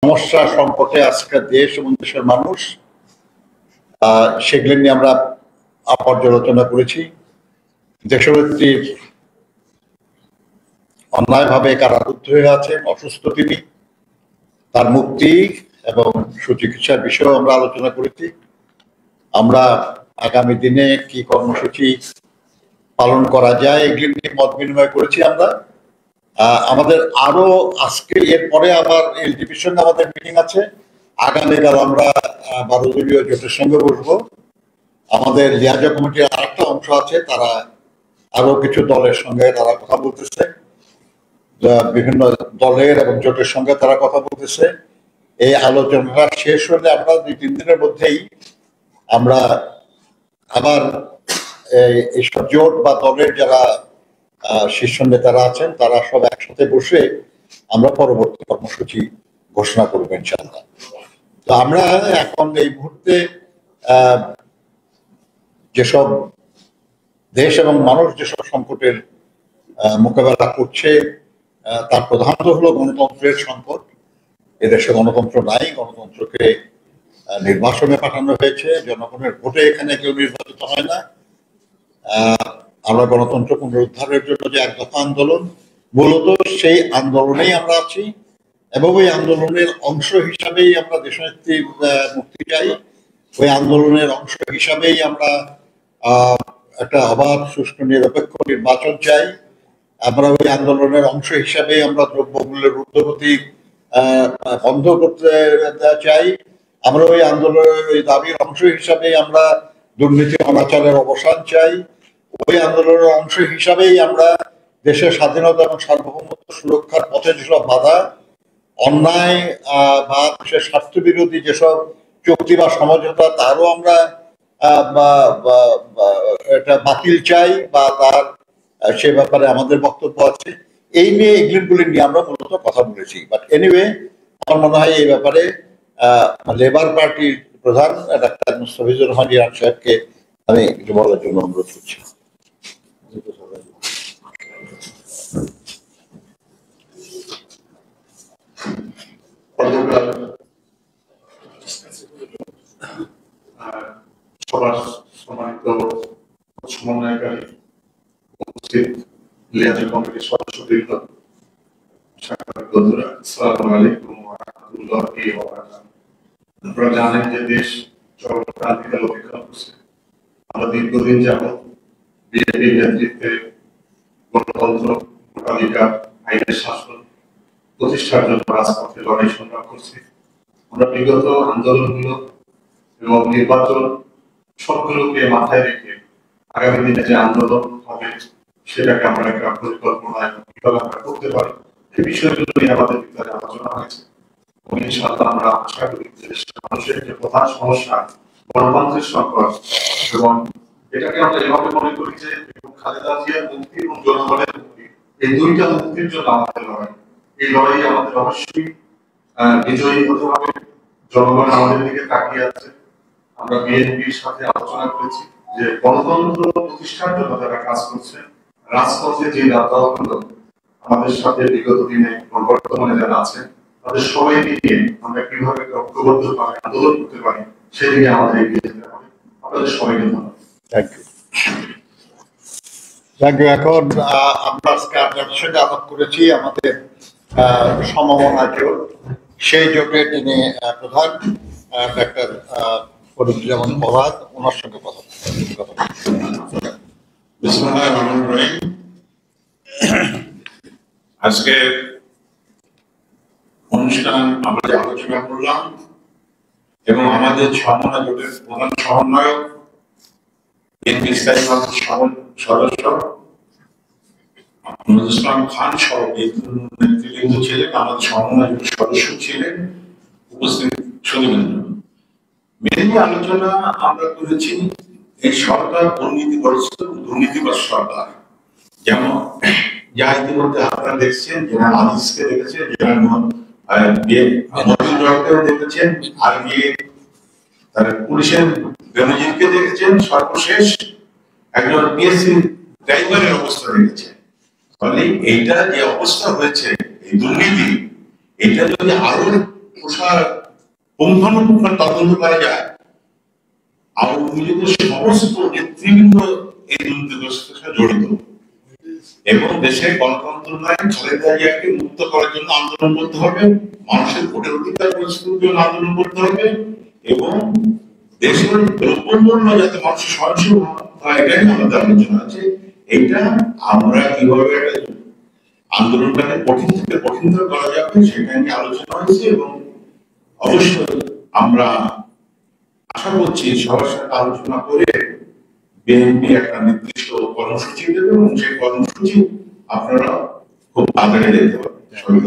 সমস্যা সংকটে আজকে দেশ এবং দেশের মানুষ, সেগুলো নিয়ে আমরা পর্যালোচনা করেছি। দেশনেত্রীর অন্যায়ভাবে কারারুদ্ধ হয়ে আছেন, অসুস্থ তিনি, তার মুক্তি এবং সুচিকিৎসার বিষয়েও আমরা আলোচনা করেছি। আমরা আগামী দিনে কি কর্মসূচি পালন করা যায় এগুলি নিয়ে মত বিনিময় করেছি। আমরা আমাদের আরো আজকে এরপরে আবার এলডিপির সঙ্গে আমাদের মিটিং আছে। আগামীকাল আমরা 12 দলীয় জোটের সঙ্গে বসবো। আমাদের লিয়াজা কমিটির আরেকটা অংশ আছে, তারা আরো কিছু দলের সঙ্গে তারা কথা বলতেছে, বিভিন্ন দলের এবং জোটের সঙ্গে তারা কথা বলতেছে। এই আলোচনাটা শেষ হলে আমরা 2-3 দিনের মধ্যেই আমরা আবার এইসব জোট বা দলের যারা শীর্ষ নেতারা আছেন তারা সব একসাথে বসে আমরা পরবর্তী কর্মসূচি ঘোষণা করবো ইনশাআল্লাহ। তো আমরা এখন এই মুহূর্তে যেসব দেশ এবং মানুষ যেসব সংকটের মোকাবেলা করছে তার প্রধানত হলো গণতন্ত্রের সংকট। এদেশে গণতন্ত্র নাই, গণতন্ত্রকে নির্বাচনে পাঠানো হয়েছে, জনগণের ভোটে এখানে কেউ নির্বাচিত হয় না। আমরা গণতন্ত্র পুনরুদ্ধারের জন্য যে এক দফা আন্দোলন, মূলত সেই আন্দোলনেই আমরা আছি এবং ওই আন্দোলনের অংশ হিসাবেই আমরা দেশনেত্রীর মুক্তি চাই। ওই আন্দোলনের অংশ হিসাবেই আমরা একটা অবাধ, সুষ্ঠু, নিরপেক্ষ নির্বাচন চাই। আমরা ওই আন্দোলনের অংশ হিসাবে আমরা দ্রব্যমূল্যের ঊর্ধ্বগতি বন্ধ করতে চাই। আমরা ওই আন্দোলনের ওই দাবির অংশ হিসাবে আমরা দুর্নীতি অনাচারের অবসান চাই। ওই আন্দোলনের অংশ হিসাবেই আমরা দেশের স্বাধীনতা এবং সার্বভৌমত্ব সুরক্ষার পথে যেসব বাধা, অন্যায় বা দেশের স্বার্থ বিরোধী যেসব চুক্তি বা সমঝোতা তারও আমরা এটা বাতিল চাই বা তার সে ব্যাপারে আমাদের বক্তব্য আছে। এই নিয়ে এগুলি নিয়ে আমরা মূলত কথা বলেছি। বাট এনিওয়ে, আমার মনে হয় এই ব্যাপারে লেবার পার্টির প্রধান ডাক্তার মুস্তাফিজুর রহমান ইরান সাহেবকে আমি কিছু বলার জন্য অনুরোধ করছি। সবার সম্মানিত সমন্বয়কারী, উপস্থিত লিয়াজা কমিটির সদস্যবৃন্দ, সাংবাদিক বন্ধুরা, আসসালামু আলাইকুম ওয়া রাহমাতুল্লাহি ওয়া বারাকাতুহু। আপনারা জানেন যে দেশ চরম ক্রান্তিকাল অতিক্রম করছে। আমরা দীর্ঘদিন যাবৎ বিএনপির নেতৃত্বে গণতন্ত্র, ভোটাধিকার, আইনের শাসন প্রতিষ্ঠার জন্য রাজপথে লড়াই সংগ্রাম করছি। আমরা বিগত আন্দোলনগুলো এবং নির্বাচন সবগুলোকে মাথায় রেখে আগামী দিনে যে আন্দোলন হবে সেটাকে আমরা একটা পরিকল্পনায় কিভাবে আমরা করতে পারি এই বিষয়গুলো নিয়ে আমাদের ভিতরে আলোচনা হয়েছে। এবং ইনশাআল্লাহ আমরা আশা করি মানুষের যে প্রধান সমস্যা গণতন্ত্রের সংকট, এবং এটাকে আমরা এভাবে মনে করি যে খালেদা জিয়ার মুক্তি এবং জনগণের মুক্তি, এই দুইটা মুক্তির জন্য আমাদের লড়াই। এই লড়াই আমাদের অবশ্যই বিজয়ী হতে হবে। জনগণ আমাদের দিকে তাকিয়ে আছে। আমরা বিএনপির সাথে আলোচনা করেছি যে গণতন্ত্র প্রতিষ্ঠার জন্য যারা কাজ করছে, রাজপথে যে নেতাগুলো আমাদের সাথে বিগত দিনে বর্তমানে যারা আছে, তাদের সবাই নিয়ে আমরা কিভাবে ঐক্যবদ্ধভাবে আন্দোলন করতে পারি সেদিকে আমাদের এগিয়ে যেতে হবে। আপনাদের সবাইকে ধন্যবাদ। Thank you. এখন আমরা আজকে আপনাদের সঙ্গে আলাপ করেছি আমাদের সমমনা জোট, সেই জোটে তিনি প্রধান ডাক্তার ফরিদুজ্জামান প্রভাত, ওনার সঙ্গে কথা আজকে অনুষ্ঠান আমরা আলোচনা করলাম এবং আমাদের সমমনা জোটের প্রধান সমন্বয়ক বিএনপি স্থায়ী সদস্য ইসলাম খান সহ নেতৃবৃন্দ ছিলেন, আমাদের সমন্বয় জোটের সদস্য ছিলেন, উপস্থিত সুধীবৃন্দ। মেনলি আলোচনা আমরা করেছি এই সরকার দুর্নীতিগ্রস্ত সরকার। যেমন যা ইতিমধ্যে আপনারা দেখছেন, জেনারেল আজিজকে দেখেছেন, জেনারেল দেখেছেন, আর্মি পুলিশের বেনজিরকে দেখেছেন, সর্বশেষ একজন পিএসসি ড্রাইভারের অবস্থা দেখেছেন। ফলে এইটা যে অবস্থা হয়েছে, এই দুর্নীতি, এটা যদি আরো পুঙ্খানুপুঙ্খান তদন্ত করা যায়, আওয়ামী লীগের সমস্ত নেতৃবৃন্দ এই দুর্নীতিগ্রস্তের সাথে জড়িত এবং দেশের গণতন্ত্র নয়, খালেদা জিয়াকে মুক্ত করার জন্য আন্দোলন করতে হবে, মানুষের ভোটের অধিকার প্রতিষ্ঠার জন্য আন্দোলন করতে হবে এবং দেশের দ্রব্যমূল্য যাতে মানুষের সহনশীল হয়, এটাই আমাদের আলোচনা আছে। এইটা আমরা কিভাবে আন্দোলনটাকে কঠিন থেকে কঠিনতর করা যাবে সেটা নিয়ে আলোচনা হয়েছে এবং অবশ্যই আমরা আশা করছি সবার সাথে আলোচনা করে বিএনপি একটা নির্দিষ্ট কর্মসূচি দেবে এবং সেই কর্মসূচি আপনারা খুব তাড়াতাড়ি দেখতে পাবেন। সবাই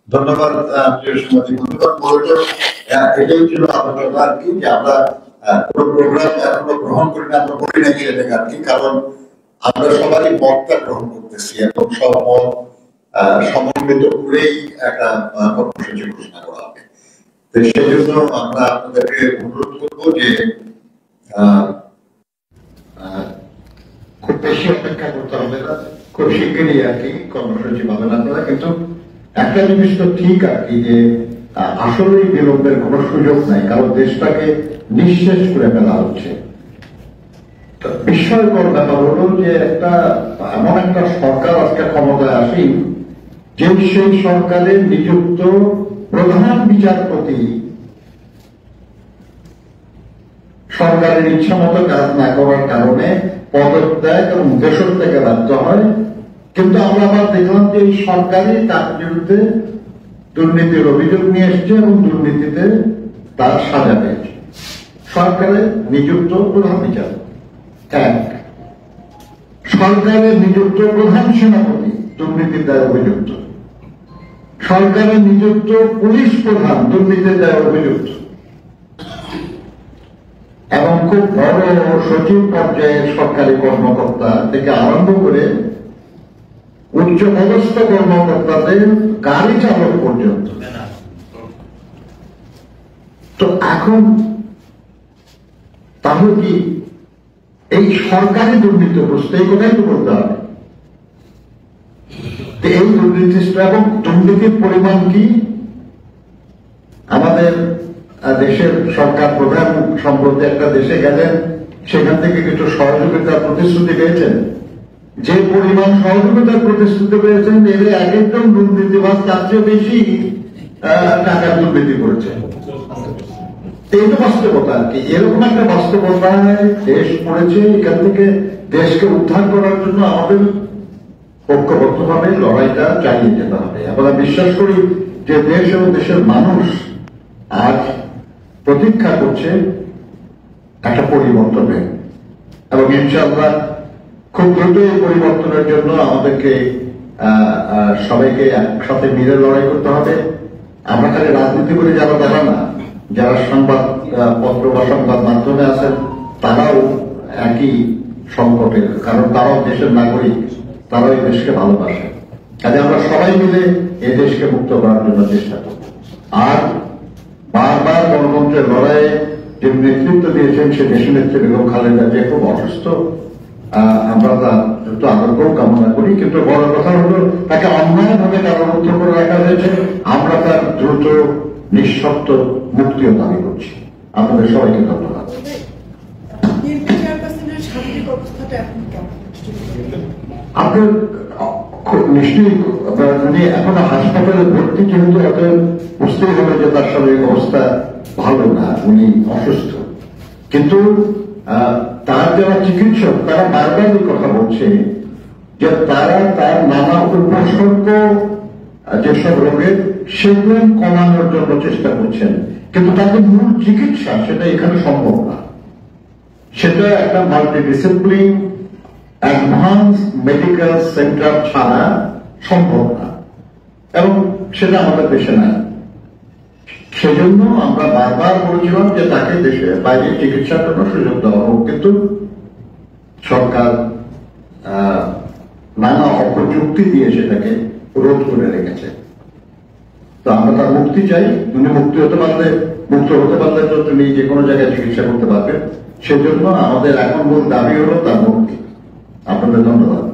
ধন্যবাদ প্রিয় সাংবাদিক বন্ধুগণ। মূলত এটাই ছিল আলোচনা আর কি, যে আমরা কোনো প্রোগ্রাম এখনো গ্রহণ করি না, আমরা করি নাকি এটাকে আর কি, কারণ আমরা সবারই মতটা গ্রহণ করতেছি এবং সব মত সমন্বিত করেই একটা কর্মসূচি ঘোষণা করা হবে। তো সেই জন্য আমরা আপনাদেরকে অনুরোধ করবো যে খুব বেশি অপেক্ষা করতে হবে না, খুব শীঘ্রই আর কি কর্মসূচি পাবেন আপনারা। কিন্তু একটা জিনিস তো ঠিক আর কি, যে আসলেই বিলম্বের কোনো সুযোগ নাই, কারণ দেশটাকে নিঃশেষ করে ফেলা হচ্ছে। বিস্ময়কর ব্যাপার হলো যে এমন একটা সরকার আজকে ক্ষমতায় আসি, যে সেই সরকারের নিযুক্ত প্রধান বিচারপতি সরকারের ইচ্ছা মতো কাজ না করার কারণে পদত্যাগ এবং দেশত্যাগে বাধ্য হয়। কিন্তু আমরা আবার দেখলাম যে এই সরকারই তার বিরুদ্ধে দুর্নীতির অভিযোগ নিয়ে এসছে এবং দুর্নীতিতে তার সাজা পেয়েছে। সরকারের নিযুক্ত প্রধান বিচারপতি এক, সরকারের নিযুক্ত প্রধান সেনাপতি দুর্নীতির দায়ে অভিযুক্ত, সরকারের নিযুক্ত পুলিশ প্রধান দুর্নীতির দায়ে অভিযুক্ত এবং খুব বড় সচিব পর্যায়ের সরকারি কর্মকর্তা থেকে আরম্ভ করে উচ্চ পদস্থ কর্মকর্তাদের গাড়ি চালক পর্যন্ত। তো এখন তাহলে কি এই সরকারি দুর্নীতিগ্রস্ত, এই কথাই তো বলতে হবে। এই দুর্নীতিটা এবং দুর্নীতির পরিমাণ কি, আমাদের দেশের সরকার প্রধান সম্প্রতি একটা দেশে গেলেন, সেখান থেকে কিছু সহযোগিতার প্রতিশ্রুতি পেয়েছেন। যে পরিমাণ সহযোগিতার প্রতিশ্রুতি পেয়েছেন, এর এক একজন দুর্নীতিবাজ তার চেয়ে বেশি টাকার দুর্নীতি করেছে। এই তো বাস্তবতা আর কি। এরকম একটা বাস্তবতায় দেশ পড়েছে। এখান থেকে দেশকে উদ্ধার করার জন্য আমাদের ঐক্যবদ্ধভাবে লড়াইটা চালিয়ে যেতে হবে। আমরা বিশ্বাস করি যে দেশ এবং দেশের মানুষ আজ প্রতীক্ষা করছে একটা পরিবর্তনের, এবং ইনশাআল্লাহ খুব দ্রুত এই পরিবর্তনের জন্য আমাদেরকে সবাইকে একসাথে মিলে লড়াই করতে হবে। আমরা খালি রাজনীতি করে যারা তারা না, যারা সংবাদ পত্র বা সংবাদ মাধ্যমে আছেন তারাও একই সংকটের, কারণ তারাও দেশের নাগরিক, তারাও এই দেশকে ভালোবাসে। কাজে আমরা সবাই মিলে এই দেশকে মুক্ত করার জন্য চেষ্টা করব। আর বারবার গণতন্ত্রের লড়াইয়ে যে নেতৃত্ব দিয়েছেন সে দেশনেত্রী বেগম খালেদা জিয়া খুব অসুস্থ, আমরা তার দ্রুত আরোগ্য কামনা করি। কিন্তু বড় কথা হলো তাকে অন্যায়ভাবে কারারুদ্ধ করে রাখা হয়েছে, আমরা তার দ্রুত নিঃশর্ত মুক্তিও দাবি করছি। আপনাদের সবাইকে ধন্যবাদ। আপনার নিশ্চয়ই উনি এখনো হাসপাতালে ভর্তি, কিন্তু আপনার বুঝতেই হবে যে তার শারীরিক অবস্থা ভালো না, উনি অসুস্থ। কিন্তু তার যারা চিকিৎসক তারা বারবার এই কথা বলছে যে তারা তার নানা উপসর্গ যেসব রোগের সেগুলো কমানোর জন্য চেষ্টা করছেন, কিন্তু তাদের মূল চিকিৎসা সেটা এখানে সম্ভব না। সেটা একটা মাল্টিডিসিপ্লিন অ্যাডভান্স মেডিকেল সেন্টার ছাড়া সম্ভব না, এবং সেটা আমাদের দেশে নাই। সেজন্য আমরা বারবার বলেছিলাম যে তাকে দেশে বাইরে চিকিৎসার জন্য সুযোগ দেওয়া হোক, কিন্তু সরকার নানা অপযুক্তি দিয়ে সেটাকে রোধ করে রেখেছে। তো আমরা তার মুক্তি চাই। উনি মুক্ত হতে পারলে তিনি যে কোনো জায়গায় চিকিৎসা করতে পারবেন। সেজন্য আমাদের এখন মূল দাবি হলো তার মুক্তি। আপনাদের ধন্যবাদ।